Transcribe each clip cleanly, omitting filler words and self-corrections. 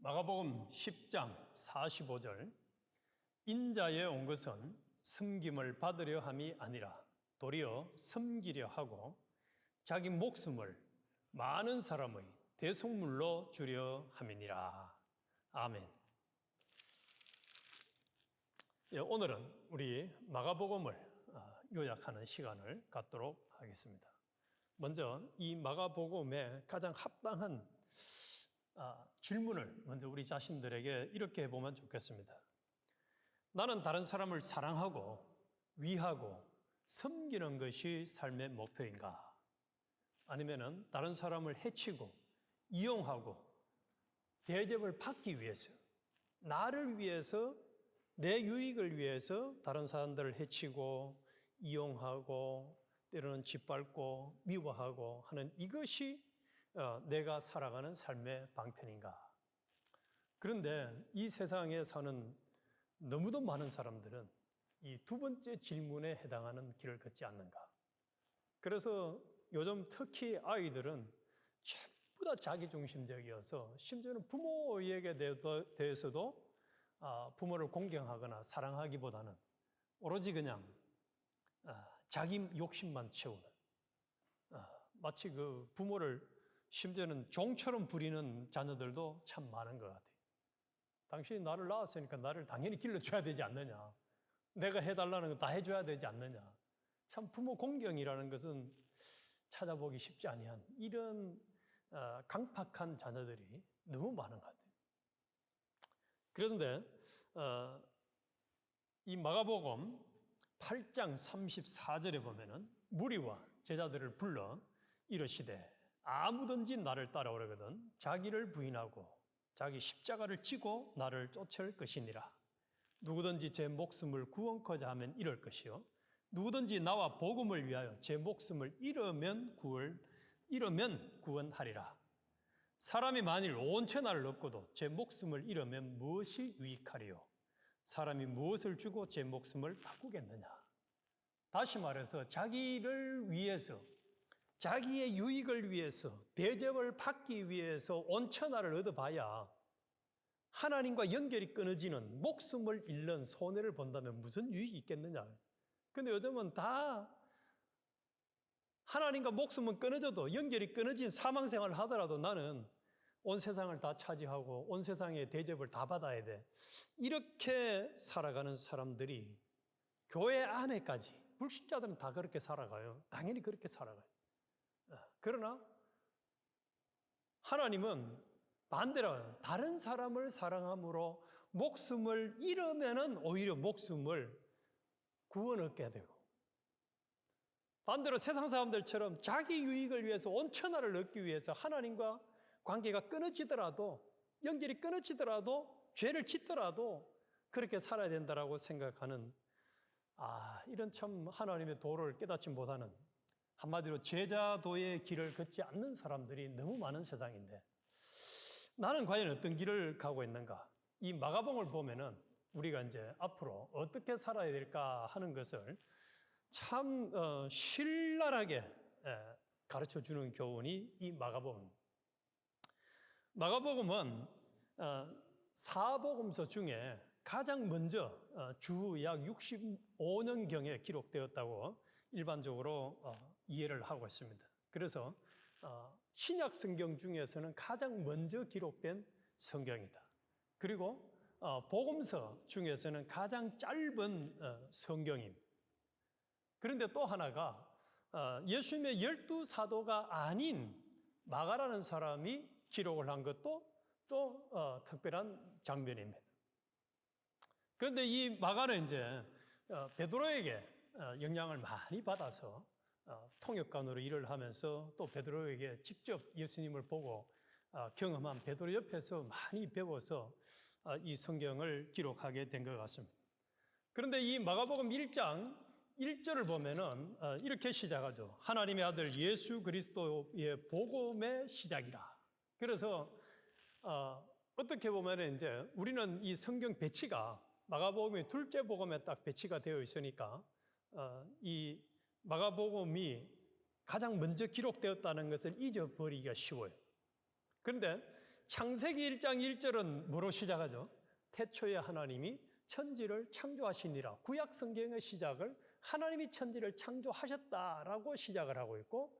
마가복음 10장 45절 인자에 온 것은 섬김을 받으려 함이 아니라 도리어 섬기려 하고 자기 목숨을 많은 사람의 대속물로 주려 함이니라. 아멘. 오늘은 우리 마가복음을 요약하는 시간을 갖도록 하겠습니다. 먼저 이 마가복음에 가장 합당한 질문을 먼저 우리 자신들에게 이렇게 해보면 좋겠습니다. 나는 다른 사람을 사랑하고 위하고 섬기는 것이 삶의 목표인가? 아니면은 다른 사람을 해치고 이용하고 대접을 받기 위해서, 나를 위해서, 내 유익을 위해서 다른 사람들을 해치고 이용하고 때로는 짓밟고 미워하고 하는 이것이 내가 살아가는 삶의 방편인가? 그런데 이 세상에 사는 너무도 많은 사람들은 이 두 번째 질문에 해당하는 길을 걷지 않는가? 그래서 요즘 특히 아이들은 전부 다 자기중심적이어서 심지어는 부모에게 대해서도 부모를 공경하거나 사랑하기보다는 오로지 그냥 자기 욕심만 채우는, 마치 그 부모를 심지어는 종처럼 부리는 자녀들도 참 많은 것 같아요. 당신이 나를 낳았으니까 나를 당연히 길러줘야 되지 않느냐. 내가 해달라는 거 다 해줘야 되지 않느냐. 참 부모 공경이라는 것은 찾아보기 쉽지 아니한 이런 강팍한 자녀들이 너무 많은 것 같아요. 그런데 이 마가복음 8장 34절에 보면은 무리와 제자들을 불러 이르시되 아무든지 나를 따라오려거든 자기를 부인하고 자기 십자가를 지고 나를 쫓을 것이니라. 누구든지 제 목숨을 구원코자 하면 이럴 것이요 누구든지 나와 복음을 위하여 제 목숨을 잃으면 구원하리라. 사람이 만일 온 천하를 얻고도 제 목숨을 잃으면 무엇이 유익하리요? 사람이 무엇을 주고 제 목숨을 바꾸겠느냐? 다시 말해서 자기를 위해서, 자기의 유익을 위해서, 대접을 받기 위해서 온 천하를 얻어봐야 하나님과 연결이 끊어지는 목숨을 잃는 손해를 본다면 무슨 유익이 있겠느냐? 근데 요즘은 다 하나님과 목숨은 끊어져도 연결이 끊어진 사망생활을 하더라도 나는 온 세상을 다 차지하고 온 세상의 대접을 다 받아야 돼. 이렇게 살아가는 사람들이 교회 안에까지, 불신자들은 다 그렇게 살아가요. 당연히 그렇게 살아가요. 그러나 하나님은 반대로 다른 사람을 사랑함으로 목숨을 잃으면은 오히려 목숨을 구원 얻게 되고, 반대로 세상 사람들처럼 자기 유익을 위해서 온 천하를 얻기 위해서 하나님과 관계가 끊어지더라도, 연결이 끊어지더라도, 죄를 짓더라도 그렇게 살아야 된다라고 생각하는 이런 참 하나님의 도를 깨닫지 못하는, 한마디로 제자도의 길을 걷지 않는 사람들이 너무 많은 세상인데 나는 과연 어떤 길을 가고 있는가? 이 마가복음을 보면은 우리가 이제 앞으로 어떻게 살아야 될까 하는 것을 참 신랄하게 가르쳐 주는 교훈이 이 마가복음. 마가복음은 사복음서 중에 가장 먼저 주 약 65년경에 기록되었다고 일반적으로 이해를 하고 있습니다. 그래서 신약 성경 중에서는 가장 먼저 기록된 성경이다. 그리고 복음서 중에서는 가장 짧은 성경입니다. 그런데 또 하나가 예수님의 12사도가 아닌 마가라는 사람이 기록을 한 것도 또 특별한 장면입니다. 그런데 이 마가는 이제 베드로에게 영향을 많이 받아서 통역관으로 일을 하면서 또 베드로에게 직접 예수님을 보고 경험한 베드로 옆에서 많이 배워서 이 성경을 기록하게 된 것 같습니다. 그런데 이 마가복음 1장 1절을 보면은 이렇게 시작하죠. 하나님의 아들 예수 그리스도의 복음의 시작이라. 그래서 어떻게 보면은 이제 우리는 이 성경 배치가 마가복음이 둘째 복음에 딱 배치가 되어 있으니까 이 마가복음이 가장 먼저 기록되었다는 것을 잊어버리기가 쉬워요. 그런데 창세기 1장 1절은 뭐로 시작하죠? 태초에 하나님이 천지를 창조하시니라. 구약 성경의 시작을 하나님이 천지를 창조하셨다라고 시작을 하고 있고,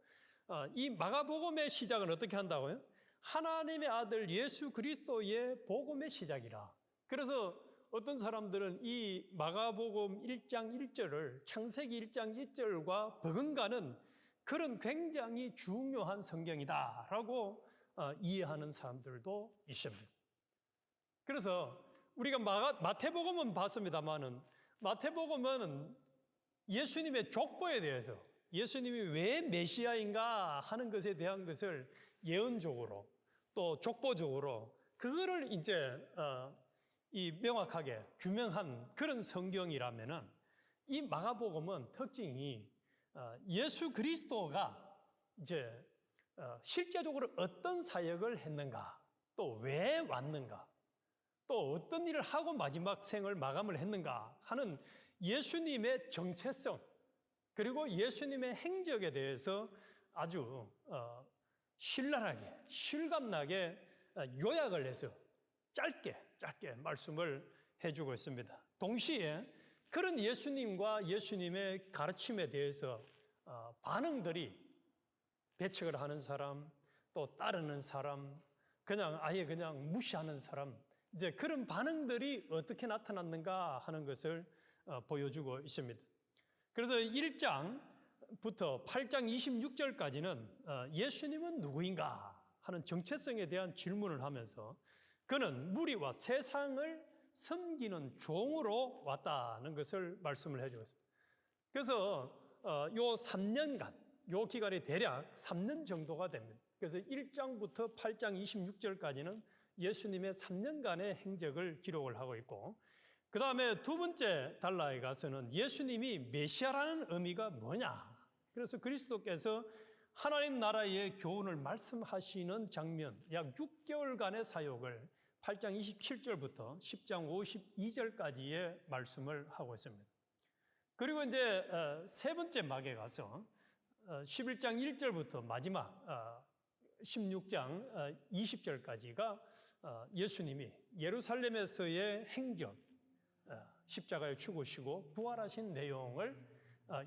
이 마가복음의 시작은 어떻게 한다고요? 하나님의 아들 예수 그리스도의 복음의 시작이라. 그래서 어떤 사람들은 이 마가복음 1장 1절을 창세기 1장 1절과 버금가는 그런 굉장히 중요한 성경이다라고 이해하는 사람들도 있습니다. 그래서 우리가 마태복음은 봤습니다만은 마태복음은 예수님의 족보에 대해서 예수님이 왜 메시아인가 하는 것에 대한 것을 예언적으로 또 족보적으로 그거를 이제 이 명확하게 규명한 그런 성경이라면은 이 마가복음은 특징이 예수 그리스도가 이제 실제적으로 어떤 사역을 했는가, 또 왜 왔는가, 또 어떤 일을 하고 마지막 생을 마감을 했는가 하는 예수님의 정체성, 그리고 예수님의 행적에 대해서 아주 신랄하게, 실감나게 요약을 해서 짧게 말씀을 해주고 있습니다. 동시에 그런 예수님과 예수님의 가르침에 대해서 반응들이 배척을 하는 사람, 또 따르는 사람, 아예 그냥 무시하는 사람, 이제 그런 반응들이 어떻게 나타났는가 하는 것을 보여주고 있습니다. 그래서 1장부터 8장 26절까지는 예수님은 누구인가 하는 정체성에 대한 질문을 하면서 그는 무리와 세상을 섬기는 종으로 왔다는 것을 말씀을 해주고 있습니다. 그래서 요 3년간, 요 기간이 대략 3년 정도가 됩니다. 그래서 1장부터 8장 26절까지는 예수님의 3년간의 행적을 기록을 하고 있고, 그 다음에 두 번째 단락에 가서는 예수님이 메시아라는 의미가 뭐냐. 그래서 그리스도께서 하나님 나라의 교훈을 말씀하시는 장면, 약 6개월간의 사역을 8장 27절부터 10장 52절까지의 말씀을 하고 있습니다. 그리고 이제 세 번째 막에 가서 11장 1절부터 마지막 16장 20절까지가 예수님이 예루살렘에서의 행적, 십자가에 죽으시고 부활하신 내용을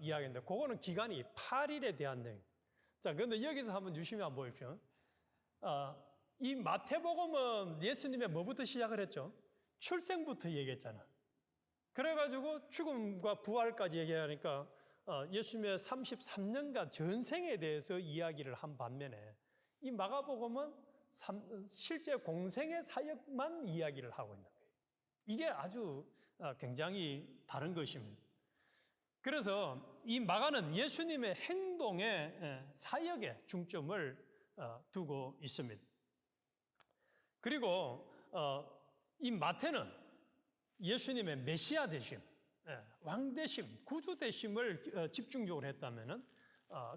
이야기했는데, 그거는 기간이 8일에 대한 내용. 자, 그런데 여기서 한번 유심히 한번 보십시오. 이 마태복음은 예수님의 뭐부터 시작을 했죠? 출생부터 얘기했잖아. 그래가지고 죽음과 부활까지 얘기하니까 예수님의 33년간 전생에 대해서 이야기를 한 반면에 이 마가복음은 실제 공생의 사역만 이야기를 하고 있는 거예요. 이게 아주 굉장히 다른 것입니다. 그래서 이 마가는 예수님의 행동에 사역에 중점을 두고 있습니다. 그리고 이 마태는 예수님의 메시아 되심, 왕 되심, 구주 되심을 집중적으로 했다면은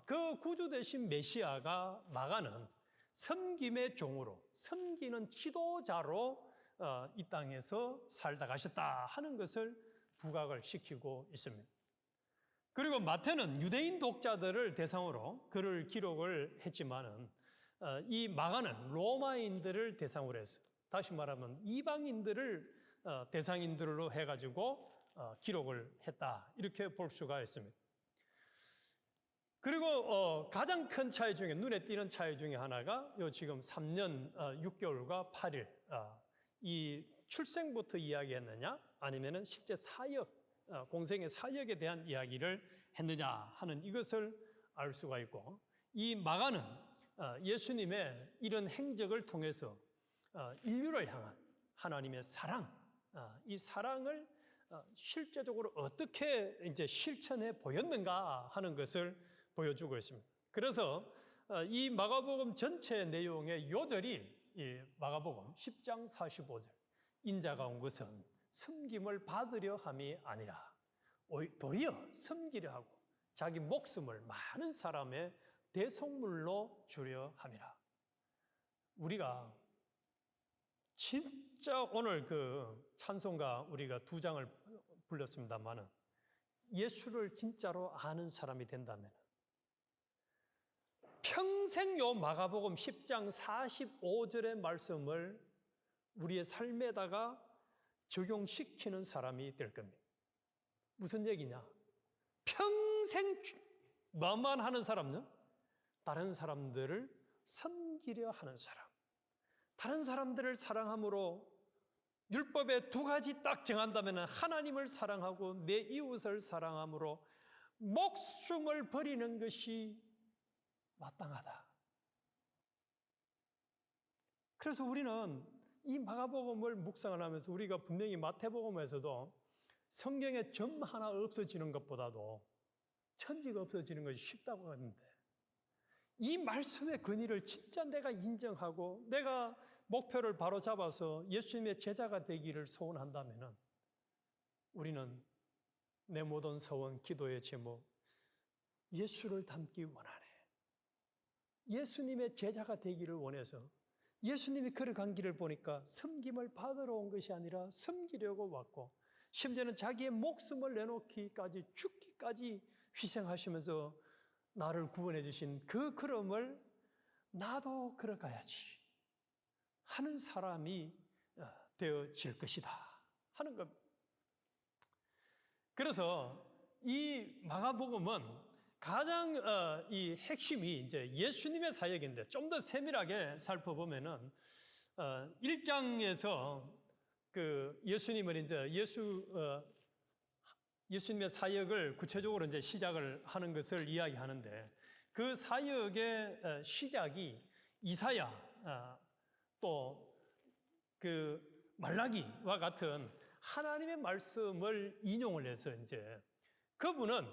그 구주 되심 메시아가 마가는 섬김의 종으로, 섬기는 지도자로 이 땅에서 살다 가셨다 하는 것을 부각을 시키고 있습니다. 그리고 마태는 유대인 독자들을 대상으로 글을 기록을 했지만은 이 마가는 로마인들을 대상으로 해서, 다시 말하면 이방인들을 대상인들로 해가지고 기록을 했다, 이렇게 볼 수가 있습니다. 그리고 가장 큰 차이 중에, 눈에 띄는 차이 중에 하나가 요 지금 3년 6개월과 8일 이 출생부터 이야기했느냐, 아니면은 실제 사역, 공생의 사역에 대한 이야기를 했느냐 하는 이것을 알 수가 있고, 이 마가는 예수님의 이런 행적을 통해서 인류를 향한 하나님의 사랑, 이 사랑을 실제적으로 어떻게 이제 실천해 보였는가 하는 것을 보여주고 있습니다. 그래서 이 마가복음 전체 내용의 요절이 이 마가복음 10장 45절, 인자가 온 것은 섬김을 받으려 함이 아니라 도리어 섬기려 하고 자기 목숨을 많은 사람의 대속물로 주려 함이라. 우리가 진짜 오늘 그 찬송가 우리가 2장을 불렀습니다만은 예수를 진짜로 아는 사람이 된다면 평생 요 마가복음 10장 45절의 말씀을 우리의 삶에다가 적용시키는 사람이 될 겁니다. 무슨 얘기냐? 평생 뭐만 하는 사람은 다른 사람들을 섬기려 하는 사람. 다른 사람들을 사랑함으로 율법에 두 가지 딱 정한다면 하나님을 사랑하고 내 이웃을 사랑함으로 목숨을 버리는 것이 마땅하다. 그래서 우리는 이 마가복음을 묵상을 하면서 우리가 분명히 마태복음에서도 성경에 점 하나 없어지는 것보다도 천지가 없어지는 것이 쉽다고 하는데 이 말씀의 권위를 진짜 내가 인정하고 내가 목표를 바로 잡아서 예수님의 제자가 되기를 소원한다면 우리는 내 모든 서원, 기도의 제목 예수를 닮기 원하네. 예수님의 제자가 되기를 원해서 예수님이 걸어간 길을 보니까 섬김을 받으러 온 것이 아니라 섬기려고 왔고 심지어는 자기의 목숨을 내놓기까지 죽기까지 희생하시면서 나를 구원해 주신 그 걸음을 나도 걸어가야지 하는 사람이 되어질 것이다 하는 겁니다. 그래서 이 마가복음은 가장 이 핵심이 이제 예수님의 사역인데 좀 더 세밀하게 살펴보면은 1장에서 그 예수님은 이제 예수님의 사역을 구체적으로 이제 시작을 하는 것을 이야기하는데 그 사역의 시작이 이사야 또 그 말라기와 같은 하나님의 말씀을 인용을 해서 이제 그분은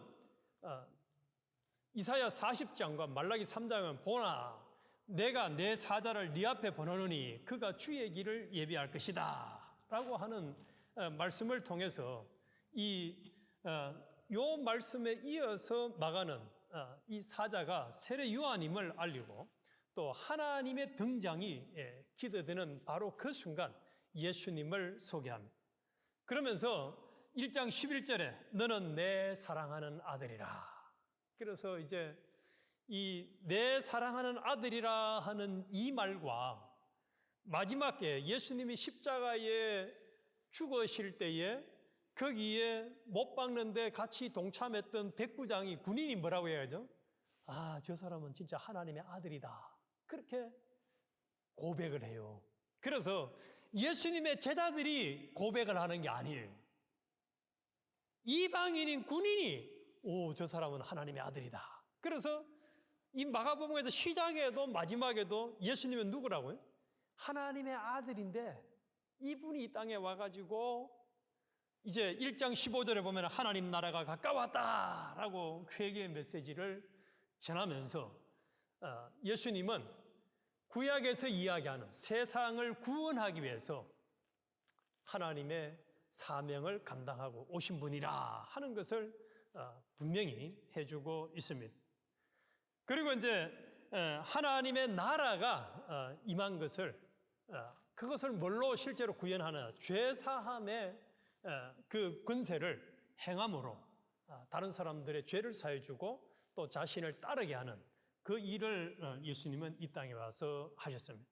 이사야 40장과 말라기 3장은 보나 내가 내 사자를 네 앞에 보내노니 그가 주의 길을 예비할 것이다 라고 하는 말씀을 통해서 요 말씀에 이어서 마가는 이 사자가 세례 요한임을 알리고 또 하나님의 등장이 기대되는 바로 그 순간 예수님을 소개합니다. 그러면서 1장 11절에 너는 내 사랑하는 아들이라. 그래서 이제 이 내 사랑하는 아들이라 하는 이 말과 마지막에 예수님이 십자가에 죽으실 때에 거기에 못 박는데 같이 동참했던 백부장이 군인이 뭐라고 해야죠? 아, 저 사람은 진짜 하나님의 아들이다. 그렇게 고백을 해요. 그래서 예수님의 제자들이 고백을 하는 게 아니에요. 이방인인 군인이 저 사람은 하나님의 아들이다. 그래서 이 마가복음에서 시작에도 마지막에도 예수님은 누구라고요? 하나님의 아들인데 이분이 이 땅에 와가지고 이제 1장 15절에 보면 하나님 나라가 가까웠다라고 회개의 메시지를 전하면서 예수님은 구약에서 이야기하는 세상을 구원하기 위해서 하나님의 사명을 감당하고 오신 분이라 하는 것을 분명히 해주고 있습니다. 그리고 이제 하나님의 나라가 임한 것을 그것을 뭘로 실제로 구현하느냐? 죄사함의 그 권세를 행함으로 다른 사람들의 죄를 사해주고 또 자신을 따르게 하는 그 일을 예수님은 이 땅에 와서 하셨습니다.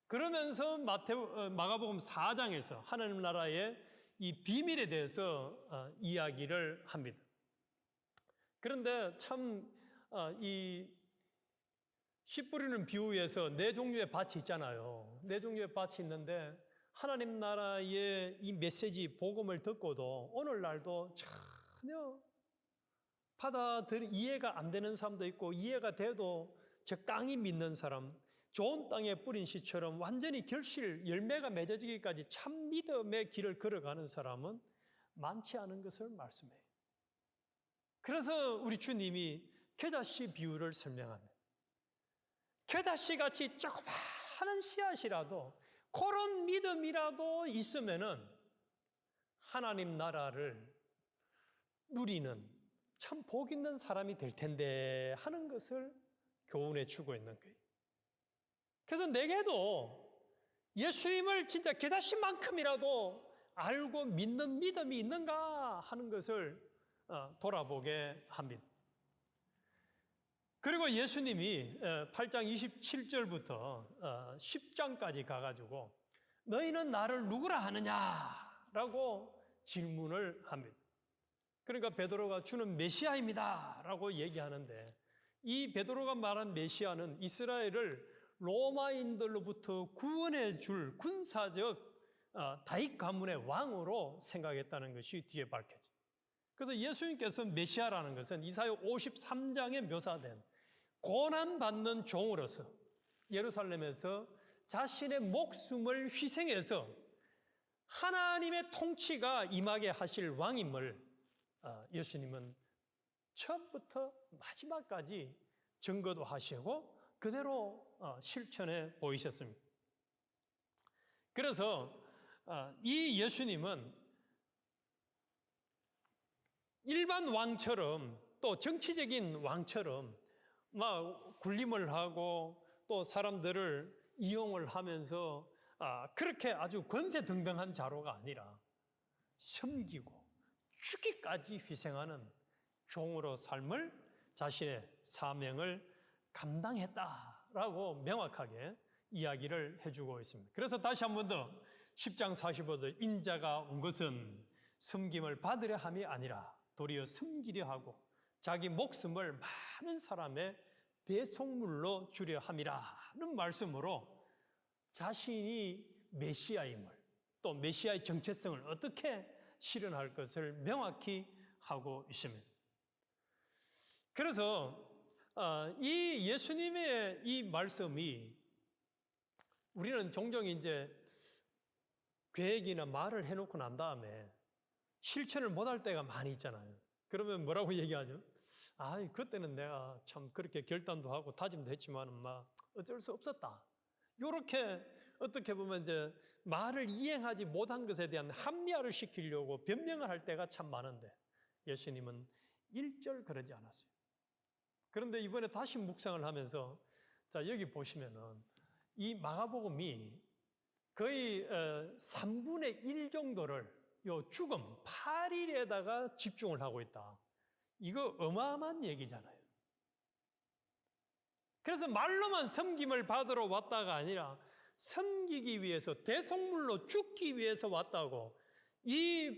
그러면서 마가복음 4장에서 하나님 나라의 이 비밀에 대해서 이야기를 합니다. 그런데 참 이 씨 뿌리는 비유에서 네 종류의 밭이 있잖아요. 네 종류의 밭이 있는데 하나님 나라의 이 메시지 복음을 듣고도 오늘날도 전혀 이해가 안 되는 사람도 있고 이해가 돼도 적당히 믿는 사람, 좋은 땅에 뿌린 씨처럼 완전히 열매가 맺어지기까지 참 믿음의 길을 걸어가는 사람은 많지 않은 것을 말씀해요. 그래서 우리 주님이 겨자씨 비유를 설명합니다. 겨자씨 같이 조그마한 씨앗이라도 그런 믿음이라도 있으면은 하나님 나라를 누리는 참 복 있는 사람이 될 텐데 하는 것을 교훈해 주고 있는 거예요. 그래서 내게도 예수님을 진짜 겨자씨만큼이라도 알고 믿는 믿음이 있는가 하는 것을 돌아보게 합니다. 그리고 예수님이 8장 27절부터 10장까지 가가지고 너희는 나를 누구라 하느냐라고 질문을 합니다. 그러니까 베드로가 주는 메시아입니다라고 얘기하는데 이 베드로가 말한 메시아는 이스라엘을 로마인들로부터 구원해 줄 군사적 다윗 가문의 왕으로 생각했다는 것이 뒤에 밝혀집니다. 그래서 예수님께서 메시아라는 것은 이사야 53장에 묘사된 고난받는 종으로서 예루살렘에서 자신의 목숨을 희생해서 하나님의 통치가 임하게 하실 왕임을 예수님은 처음부터 마지막까지 증거도 하시고 그대로 실천해 보이셨습니다. 그래서 이 예수님은 일반 왕처럼 또 정치적인 왕처럼 막 군림을 하고 또 사람들을 이용을 하면서 그렇게 아주 권세등등한 자로가 아니라 섬기고 죽기까지 희생하는 종으로 삶을 자신의 사명을 감당했다라고 명확하게 이야기를 해주고 있습니다. 그래서 다시 한 번 더 10장 45절 인자가 온 것은 섬김을 받으려 함이 아니라 도리어 섬기려 하고 자기 목숨을 많은 사람의 대속물로 주려 함이라는 말씀으로 자신이 메시아임을 또 메시아의 정체성을 어떻게 실현할 것을 명확히 하고 있습니다. 그래서 이 예수님의 이 말씀이 우리는 종종 이제 계획이나 말을 해놓고 난 다음에 실천을 못할 때가 많이 있잖아요. 그러면 뭐라고 얘기하죠? 그때는 내가 참 그렇게 결단도 하고 다짐도 했지만은 막 어쩔 수 없었다. 요렇게 어떻게 보면 이제 말을 이행하지 못한 것에 대한 합리화를 시키려고 변명을 할 때가 참 많은데 예수님은 일절 그러지 않았어요. 그런데 이번에 다시 묵상을 하면서 자, 여기 보시면은 이 마가복음이 거의 3분의 1 정도를 요 죽음 8일에다가 집중을 하고 있다. 이거 어마어마한 얘기잖아요. 그래서 말로만 섬김을 받으러 왔다가 아니라 섬기기 위해서 대속물로 죽기 위해서 왔다고 이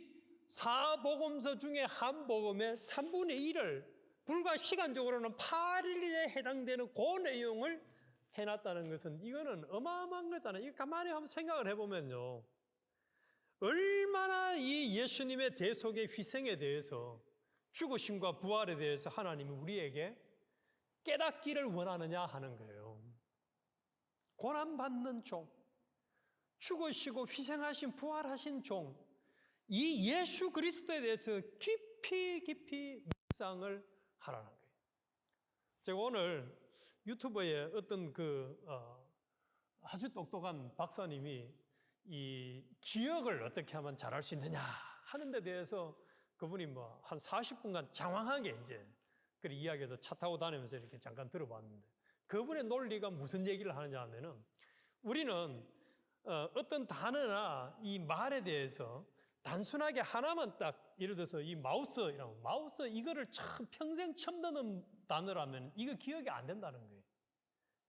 4복음서 중에 한 복음의 3분의 1을 불과 시간적으로는 8일에 해당되는 그 내용을 해놨다는 것은 이거는 어마어마한 거잖아요. 이거 가만히 한번 생각을 해보면요. 얼마나 이 예수님의 대속의 희생에 대해서 죽으심과 부활에 대해서 하나님이 우리에게 깨닫기를 원하느냐 하는 거예요. 고난받는 종, 죽으시고 희생하신 부활하신 종, 이 예수 그리스도에 대해서 깊이 묵상을 하라는 거예요. 제가 오늘 유튜브에 어떤 아주 똑똑한 박사님이 이 기억을 어떻게 하면 잘할 수 있느냐 하는 데 대해서 그분이 한 40분간 장황하게 이제 그 이야기해서 차 타고 다니면서 이렇게 잠깐 들어봤는데 그분의 논리가 무슨 얘기를 하느냐 하면은 우리는 어떤 단어나 이 말에 대해서 단순하게 하나만 딱 예를 들어서 이 마우스 이거를 참 평생 처음 듣는 단어라면 이거 기억이 안 된다는 거예요.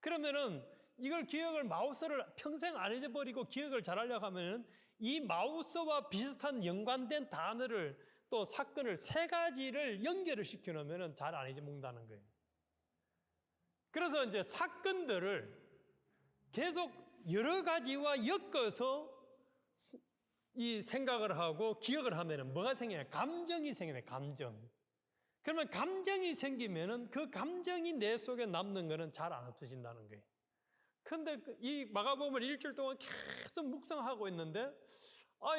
그러면은 이걸 마우스를 평생 안 잊어버리고 기억을 잘하려고 하면은 이 마우스와 비슷한 연관된 단어를 또 사건을 3가지를 연결을 시켜놓으면은 잘 안 잊어먹는다는 거예요. 그래서 이제 사건들을 계속 여러 가지와 엮어서 이 생각을 하고 기억을 하면은 뭐가 생겨요? 감정이 생겨요. 감정. 그러면 감정이 생기면은 그 감정이 내 속에 남는 거는 잘 안 없어진다는 거예요. 근데 이 마가복음을 일주일 동안 계속 묵상하고 있는데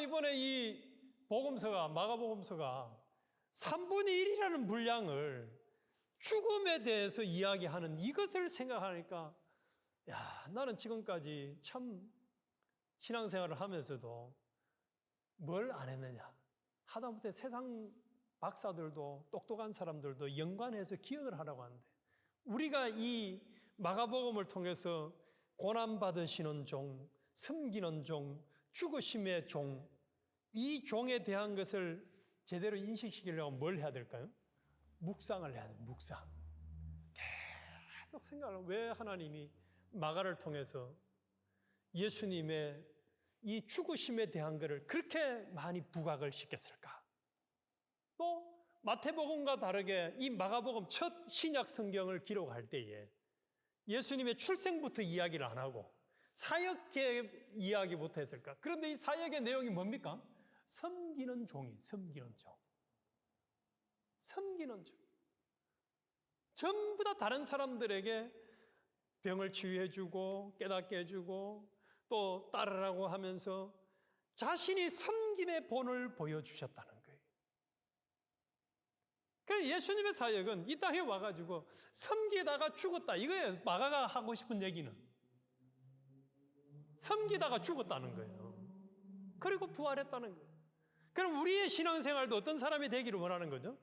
이번에 이 마가복음서가 3분의 1이라는 분량을 죽음에 대해서 이야기하는 이것을 생각하니까 나는 지금까지 참 신앙생활을 하면서도 뭘 안 했느냐. 하다못해 세상 박사들도 똑똑한 사람들도 연관해서 기억을 하라고 하는데 우리가 이 마가복음을 통해서 고난받으시는 종, 섬기는 종, 죽으심의 종, 이 종에 대한 것을 제대로 인식시키려면 뭘 해야 될까요? 묵상을 해야 돼요. 묵상. 계속 생각을, 왜 하나님이 마가를 통해서 예수님의 이 죽으심에 대한 것을 그렇게 많이 부각을 시켰을까? 또 마태복음과 다르게 이 마가복음 첫 신약 성경을 기록할 때에 예수님의 출생부터 이야기를 안 하고 사역의 이야기부터 했을까? 그런데 이 사역의 내용이 뭡니까? 섬기는 종이, 섬기는 종. 섬기는 종. 전부 다 다른 사람들에게 병을 치유해주고 깨닫게 해주고 또 따르라고 하면서 자신이 섬김의 본을 보여주셨다는 거예요. 그래서 예수님의 사역은 이 땅에 와가지고 섬기다가 죽었다. 이거예요. 마가가 하고 싶은 얘기는. 섬기다가 죽었다는 거예요. 그리고 부활했다는 거예요. 그럼 우리의 신앙생활도 어떤 사람이 되기를 원하는 거죠?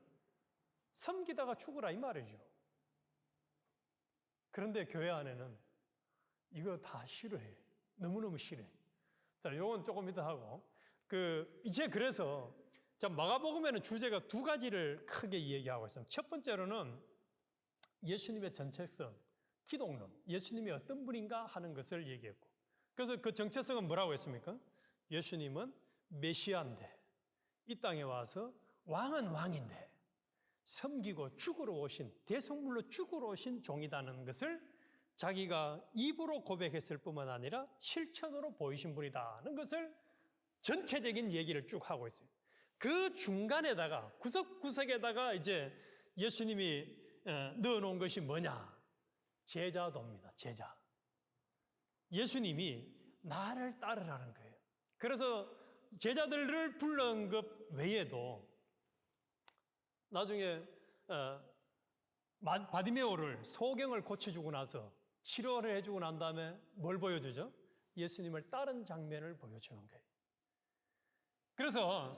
섬기다가 죽으라 이 말이죠. 그런데 교회 안에는 이거 다 싫어해. 너무너무 싫어해. 자, 요건 조금 이따 하고. 이제 그래서, 자, 마가복음에는 주제가 두 가지를 크게 얘기하고 있습니다. 첫 번째로는 예수님의 정체성, 기독론, 예수님이 어떤 분인가 하는 것을 얘기했고. 그래서 그 정체성은 뭐라고 했습니까? 예수님은 메시아인데, 이 땅에 와서 왕은 왕인데, 섬기고 죽으러 오신, 대성물로 죽으러 오신 종이라는 것을 자기가 입으로 고백했을 뿐만 아니라 실천으로 보이신 분이다는 것을 전체적인 얘기를 쭉 하고 있어요. 그 중간에다가 구석구석에다가 이제 예수님이 넣어놓은 것이 뭐냐? 제자도입니다. 제자. 예수님이 나를 따르라는 거예요. 그래서 제자들을 불러온 것 외에도 나중에 바디메오를 소경을 고쳐주고 나서 치료를 해주고 난 다음에 뭘 보여주죠? 예수님을 따른 장면을 보여주는 거예요. 그래서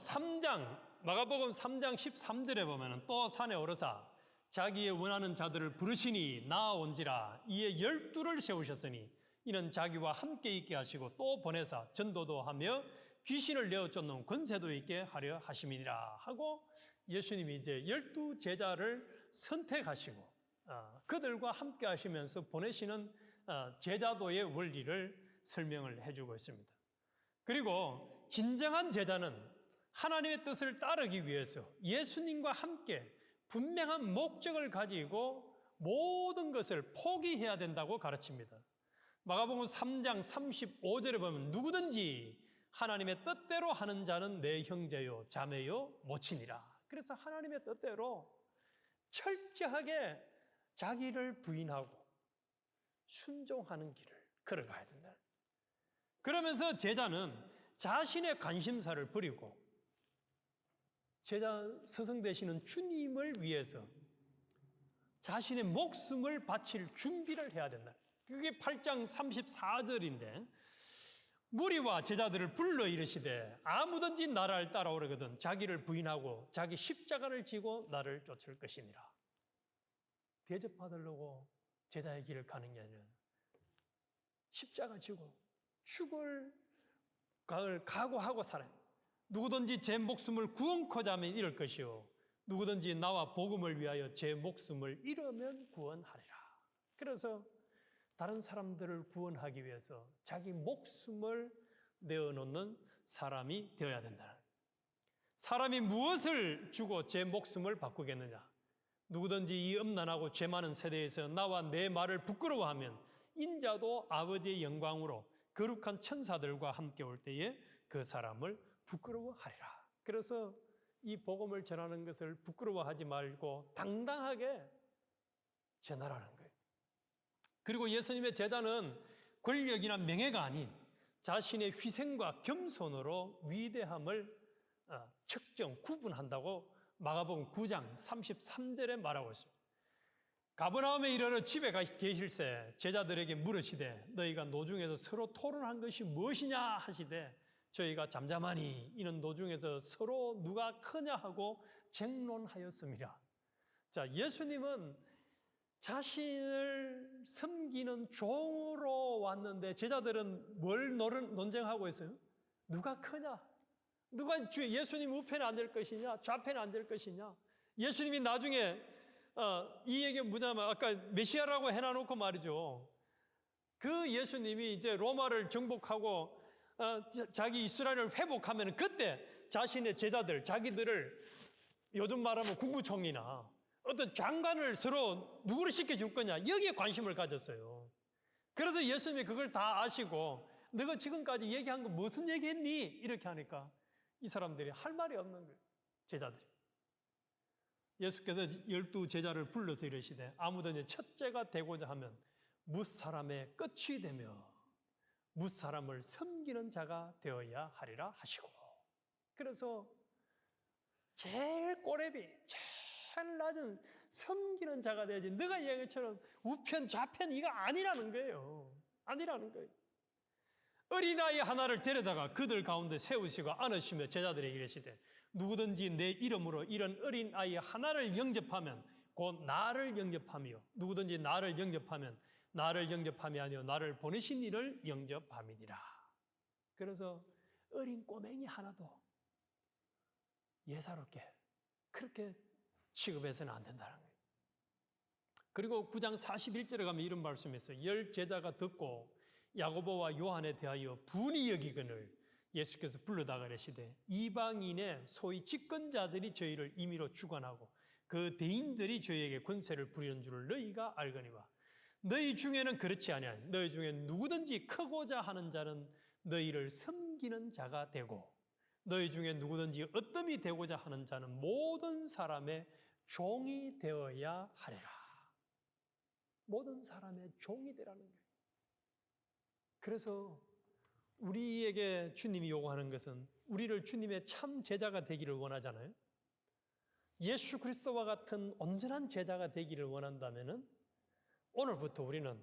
마가복음 3장 13절에 보면 또 산에 오르사 자기의 원하는 자들을 부르시니 나아온지라 이에 12를 세우셨으니 이는 자기와 함께 있게 하시고 또 보내사 전도도 하며 귀신을 내어 쫓는 권세도 있게 하려 하심이니라 하고 예수님이 이제 12 제자를 선택하시고 그들과 함께 하시면서 보내시는 제자도의 원리를 설명을 해주고 있습니다. 그리고 진정한 제자는 하나님의 뜻을 따르기 위해서 예수님과 함께 분명한 목적을 가지고 모든 것을 포기해야 된다고 가르칩니다. 마가복음 3장 35절에 보면 누구든지 하나님의 뜻대로 하는 자는 내 형제요 자매요 모친이라. 그래서 하나님의 뜻대로 철저하게 자기를 부인하고 순종하는 길을 걸어가야 된다. 그러면서 제자는 자신의 관심사를 버리고 제자 스승 되시는 주님을 위해서 자신의 목숨을 바칠 준비를 해야 된다. 그게 8장 34절인데 무리와 제자들을 불러 이르시되 아무든지 나를 따라오려거든 자기를 부인하고 자기 십자가를 지고 나를 쫓을 것이니라. 대접받으려고 제자의 길을 가는 게 아니라 십자가 지고 죽을 각오하고 살아요. 누구든지 제 목숨을 구원코자 하면 잃을 것이요 누구든지 나와 복음을 위하여 제 목숨을 잃으면 구원하리라. 그래서 다른 사람들을 구원하기 위해서 자기 목숨을 내어놓는 사람이 되어야 된다. 사람이 무엇을 주고 제 목숨을 바꾸겠느냐? 누구든지 이 음란하고 죄 많은 세대에서 나와 내 말을 부끄러워하면 인자도 아버지의 영광으로 거룩한 천사들과 함께 올 때에 그 사람을 부끄러워하리라. 그래서 이 복음을 전하는 것을 부끄러워하지 말고 당당하게 전하라는 거예요. 그리고 예수님의 제자는 권력이나 명예가 아닌 자신의 희생과 겸손으로 위대함을 측정, 구분한다고 마가복음 9장 33절에 말하고 있습니다. 가버나움에 이르러 집에 계실새 제자들에게 물으시되 너희가 노중에서 서로 토론한 것이 무엇이냐 하시되 저희가 잠잠하니 이는 노중에서 서로 누가 크냐 하고 쟁론하였습니다. 자, 예수님은 자신을 섬기는 종으로 왔는데 제자들은 뭘 논쟁하고 있어요? 누가 크냐? 누가 예수님 우편에 앉을 것이냐? 좌편에 앉을 것이냐? 예수님이 나중에 이 얘기가 뭐냐면 아까 메시아라고 해놔놓고 말이죠. 그 예수님이 이제 로마를 정복하고 자기 이스라엘을 회복하면 그때 자신의 제자들, 자기들을 요즘 말하면 국무총리나 어떤 장관을 서로 누구를 시켜줄 거냐 여기에 관심을 가졌어요. 그래서 예수님이 그걸 다 아시고 너가 지금까지 얘기한 거 무슨 얘기했니? 이렇게 하니까 이 사람들이 할 말이 없는 거예요. 제자들이. 예수께서 12 제자를 불러서 이르시되 아무든지 첫째가 되고자 하면 뭇사람의 끝이 되며 뭇사람을 섬기는 자가 되어야 하리라 하시고, 그래서 제일 꼬레비, 제일 낮은 섬기는 자가 되야지 너가 얘기처럼 우편 좌편 이거 아니라는 거예요. 아니라는 거예요. 어린아이 하나를 데려다가 그들 가운데 세우시고 안으시며 제자들에게 이르시되 누구든지 내 이름으로 이런 어린아이 하나를 영접하면 곧 나를 영접하며 누구든지 나를 영접하면 나를 영접함이 아니요 나를 보내신 이를 영접함이니라. 그래서 어린 꼬맹이 하나도 예사롭게 그렇게 취급해서는 안 된다는 거예요. 그리고 9장 41절에 가면 이런 말씀이 있어요. 10 제자가 듣고 야고보와 요한에 대하여 분이 여기거늘 예수께서 불러다가 이르시되 이방인의 소위 집권자들이 저희를 임의로 주관하고 그 대인들이 저희에게 권세를 부리는 줄을 너희가 알거니와 너희 중에는 그렇지 아니하니 너희 중에 누구든지 크고자 하는 자는 너희를 섬기는 자가 되고 너희 중에 누구든지 어뜸이 되고자 하는 자는 모든 사람의 종이 되어야 하리라. 모든 사람의 종이 되라는 거예요. 그래서 우리에게 주님이 요구하는 것은 우리를 주님의 참 제자가 되기를 원하잖아요. 예수 그리스도와 같은 온전한 제자가 되기를 원한다면은 오늘부터 우리는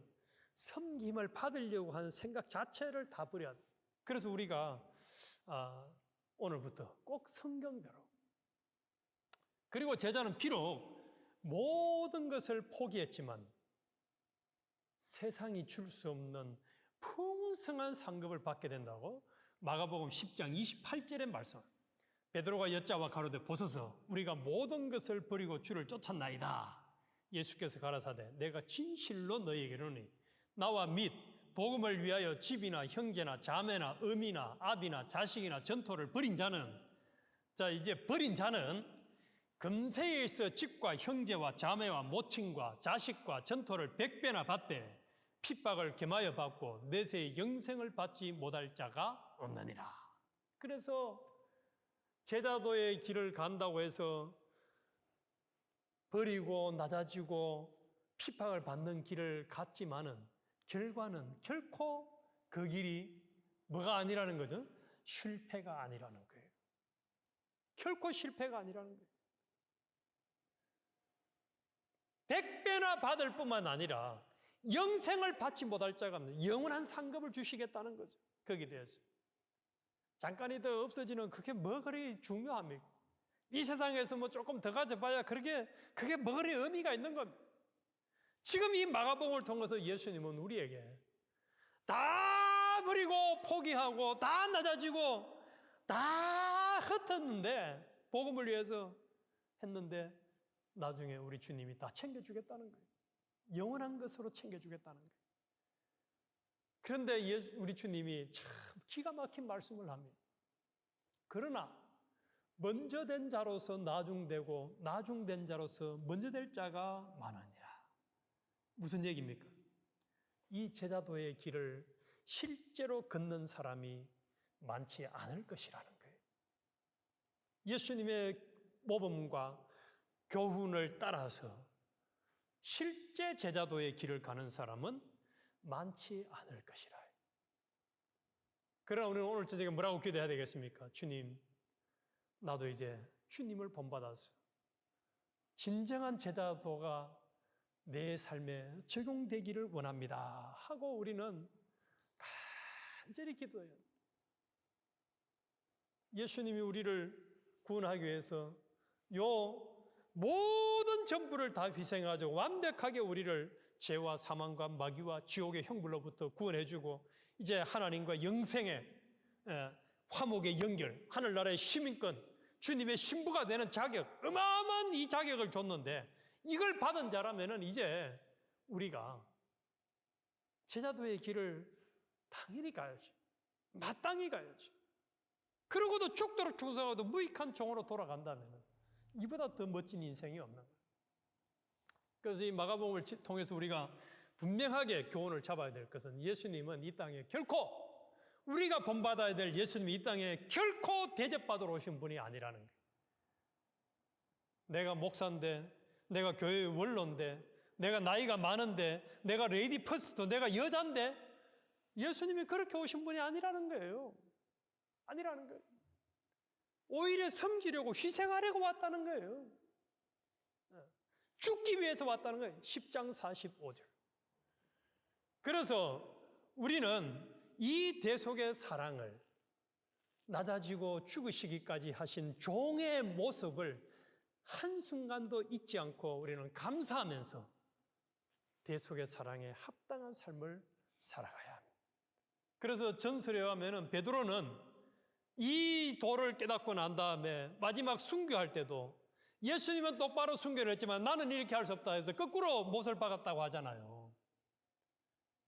섬김을 받으려고 하는 생각 자체를 다 버려야 돼요. 그래서 우리가 오늘부터 꼭 성경대로, 그리고 제자는 비록 모든 것을 포기했지만 세상이 줄 수 없는 풍성한 상급을 받게 된다고 마가복음 10장 28절에 말씀. 베드로가 여자와 가로되 보소서 우리가 모든 것을 버리고 주를 쫓았나이다. 예수께서 가라사대 내가 진실로 너희에게 이르노니 나와 및 복음을 위하여 집이나 형제나 자매나 어미나 아비나 자식이나 전토를 벌인 자는, 자 이제 벌인 자는 금세에 있어 집과 형제와 자매와 모친과 자식과 전토를 100배나 받되 핍박을 겸하여 받고 내세의 영생을 받지 못할 자가 없느니라. 그래서 제자도의 길을 간다고 해서 버리고 낮아지고 핍박을 받는 길을 갔지만은 결과는 결코 그 길이 뭐가 아니라는 거죠? 실패가 아니라는 거예요. 결코 실패가 아니라는 거예요. 100배나 받을 뿐만 아니라 영생을 받지 못할 자가 없는 영원한 상급을 주시겠다는 거죠. 거기에 대해서. 잠깐이더 없어지는 그게 뭐 그리 중요합니까? 이 세상에서 뭐 조금 더 가져봐야 그게 뭐 그리 의미가 있는 겁니다. 지금 이 마가복음을 통해서 예수님은 우리에게 다 버리고 포기하고 다 낮아지고 다 흩었는데 복음을 위해서 했는데 나중에 우리 주님이 다 챙겨주겠다는 거예요. 영원한 것으로 챙겨주겠다는 거예요. 그런데 우리 주님이 참 기가 막힌 말씀을 합니다. 그러나 먼저 된 자로서 나중되고 나중된 자로서 먼저 될 자가 많으니라. 무슨 얘기입니까? 이 제자도의 길을 실제로 걷는 사람이 많지 않을 것이라는 거예요. 예수님의 모범과 교훈을 따라서 실제 제자도의 길을 가는 사람은 많지 않을 것이라. 그러나 우리는 오늘 저녁에 뭐라고 기도해야 되겠습니까? 주님, 나도 이제 주님을 본받아서 진정한 제자도가 내 삶에 적용되기를 원합니다 하고 우리는 간절히 기도해요. 예수님이 우리를 구원하기 위해서 요 모든 전부를 다 희생하고 완벽하게 우리를 죄와 사망과 마귀와 지옥의 형벌로부터 구원해주고 이제 하나님과 영생의 화목의 연결, 하늘나라의 시민권, 주님의 신부가 되는 자격, 어마어마한 이 자격을 줬는데 이걸 받은 자라면은 이제 우리가 제자도의 길을 당연히 가야지. 마땅히 가야지. 그러고도 죽도록 충성하고도 무익한 종으로 돌아간다면 이보다 더 멋진 인생이 없는 거예요. 그래서 이 마가복음을 통해서 우리가 분명하게 교훈을 잡아야 될 것은 예수님은 이 땅에 결코 우리가 본받아야 될 예수님이 이 땅에 결코 대접받으러 오신 분이 아니라는 거예요. 내가 목사인데, 내가 교회의 원로인데, 내가 나이가 많은데, 내가 레이디 퍼스트, 내가 여잔데 예수님이 그렇게 오신 분이 아니라는 거예요. 아니라는 거예요. 오히려 섬기려고 희생하려고 왔다는 거예요. 죽기 위해서 왔다는 거예요. 10장 45절. 그래서 우리는 이 대속의 사랑을 낮아지고 죽으시기까지 하신 종의 모습을 한순간도 잊지 않고 우리는 감사하면서 대속의 사랑에 합당한 삶을 살아가야 합니다. 그래서 전설에 의하면 베드로는 이 도를 깨닫고 난 다음에 마지막 순교할 때도 예수님은 똑바로 순교를 했지만 나는 이렇게 할 수 없다 해서 거꾸로 못을 박았다고 하잖아요.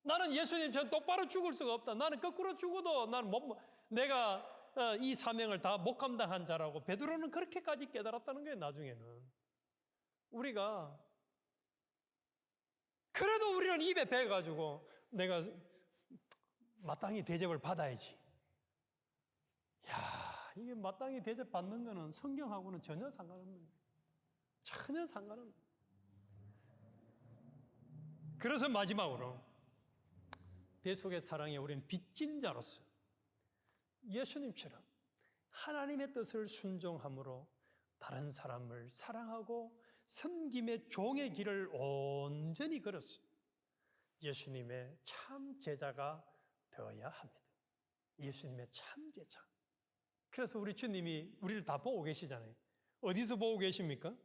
나는 예수님처럼 똑바로 죽을 수가 없다. 나는 거꾸로 죽어도 내가 이 사명을 다 못 감당한 자라고 베드로는 그렇게까지 깨달았다는 거예요. 나중에는 우리가 그래도 우리는 입에 배가지고 내가 마땅히 대접을 받아야지. 야, 이게 마땅히 대접받는 거는 성경하고는 전혀 상관없는 거예요. 전혀 상관없는 거예요. 그래서 마지막으로 대속의 사랑에 우리는 빚진 자로서 예수님처럼 하나님의 뜻을 순종함으로 다른 사람을 사랑하고 섬김의 종의 길을 온전히 걸었어. 예수님의 참 제자가 되어야 합니다. 예수님의 참 제자. 그래서 우리 주님이 우리를 다 보고 계시잖아요. 어디서 보고 계십니까?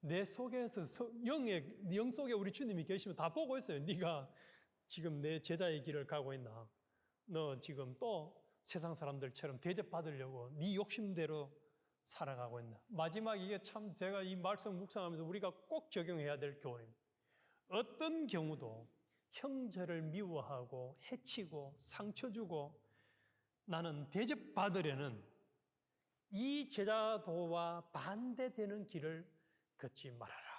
내 속에서 영 속에 우리 주님이 계시면 다 보고 있어요. 네가 지금 내 제자의 길을 가고 있나? 너 지금 또 세상 사람들처럼 대접받으려고 네 욕심대로 살아가고 있나? 마지막 이게 참 제가 이 말씀 묵상하면서 우리가 꼭 적용해야 될 교훈입니다. 어떤 경우도 형제를 미워하고 해치고 상처 주고 나는 대접받으려는 이 제자도와 반대되는 길을 걷지 말아라.